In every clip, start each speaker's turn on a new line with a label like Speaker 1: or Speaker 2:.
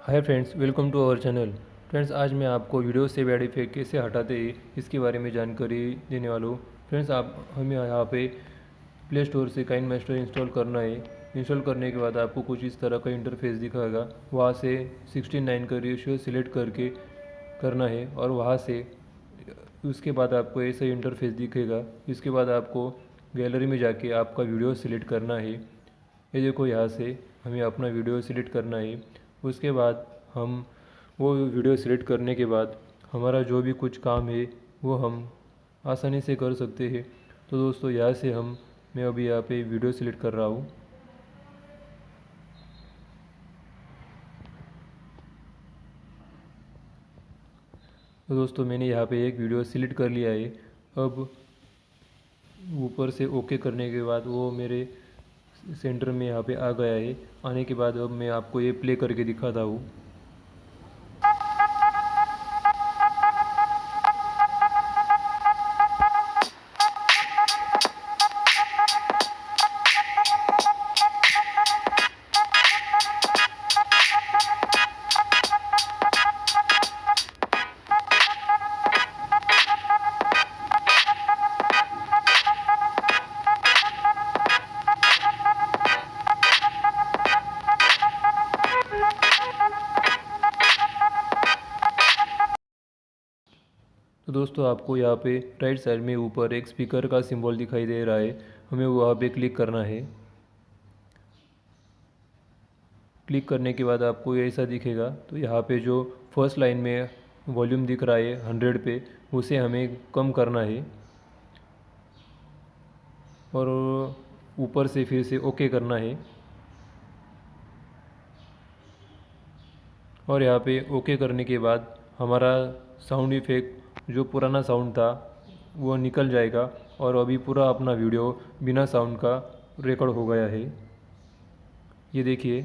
Speaker 1: Hi friends, welcome to our channel. Friends, आज मैं आपको वीडियो से बैड इफेक्ट कैसे हटाते हैं इसके बारे में जानकारी देने वाला हूँ। फ्रेंड्स, आप हमें यहाँ पे प्ले स्टोर से काइनमास्टर इंस्टॉल करना है। इंस्टॉल करने के बाद आपको कुछ इस तरह का इंटरफेस दिखाएगा। वहाँ से 16:9 का रेशियो सिलेक्ट करके करना है और वहाँ से उसके बाद आपको ऐसा इंटरफेस दिखेगा। इसके बाद आपको गैलरी में जाके आपका वीडियो सिलेक्ट करना है। ये देखो, यहाँ से हमें अपना वीडियो सिलेक्ट करना है। उसके बाद हम वो वीडियो सिलेक्ट करने के बाद हमारा जो भी कुछ काम है वो हम आसानी से कर सकते हैं। तो दोस्तों, यहाँ से मैं अभी यहाँ पे वीडियो सिलेक्ट कर रहा हूँ। तो दोस्तों, मैंने यहाँ पे एक वीडियो सिलेक्ट कर लिया है। अब ऊपर से ओके करने के बाद वो मेरे सेंटर में यहाँ पे आ गया है। आने के बाद अब मैं आपको ये प्ले करके दिखाता हूँ। तो दोस्तों, आपको यहाँ पे राइट साइड में ऊपर एक स्पीकर का सिंबल दिखाई दे रहा है। हमें वहाँ पे क्लिक करना है। क्लिक करने के बाद आपको ये ऐसा दिखेगा। तो यहाँ पे जो फर्स्ट लाइन में वॉल्यूम दिख रहा है 100 पे, उसे हमें कम करना है और ऊपर से फिर से ओके करना है। और यहाँ पे ओके करने के बाद हमारा साउंड इफेक्ट जो पुराना साउंड था वो निकल जाएगा और अभी पूरा अपना वीडियो बिना साउंड का रिकॉर्ड हो गया है। ये देखिए।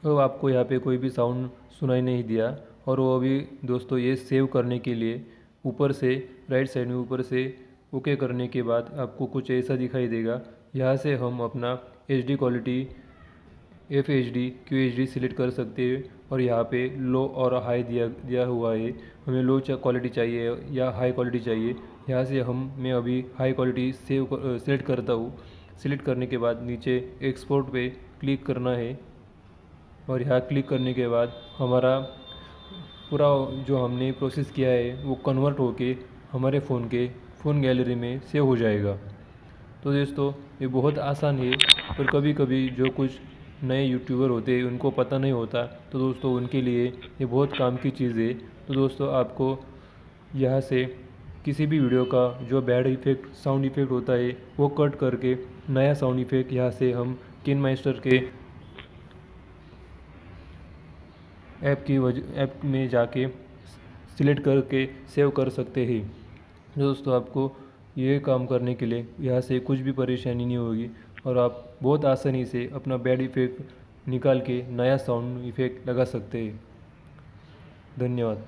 Speaker 1: अब आपको यहाँ पे कोई भी साउंड सुनाई नहीं दिया। और वो अभी दोस्तों, ये सेव करने के लिए ऊपर से राइट साइड में ऊपर से ओके करने के बाद आपको कुछ ऐसा दिखाई देगा। यहाँ से हम अपना HD quality FHD QHD select कर सकते हैं। और यहाँ पे लो और हाई दिया दिया हुआ है। हमें लो क्वालिटी चाहिए या हाई क्वालिटी चाहिए। यहाँ से मैं अभी हाई क्वालिटी सेलेक्ट करता हूँ। सिलेक्ट करने के बाद नीचे एक्सपोर्ट पे क्लिक करना है और यहाँ क्लिक करने के बाद हमारा पूरा जो हमने प्रोसेस किया है वो कन्वर्ट होके हमारे फ़ोन गैलरी में सेव हो जाएगा। तो दोस्तों, ये बहुत आसान है, पर कभी कभी जो कुछ नए यूट्यूबर होते हैं उनको पता नहीं होता। तो दोस्तों, उनके लिए ये बहुत काम की चीज़ है। तो दोस्तों, आपको यहाँ से किसी भी वीडियो का जो बैड इफेक्ट साउंड इफेक्ट होता है वो कट करके नया साउंड इफेक्ट यहाँ से हम काइनमास्टर के ऐप में जाके सिलेक्ट करके सेव कर सकते हैं। दोस्तों, आपको ये काम करने के लिए यहाँ से कुछ भी परेशानी नहीं होगी और आप बहुत आसानी से अपना बैड इफेक्ट निकाल के नया साउंड इफेक्ट लगा सकते हैं। धन्यवाद।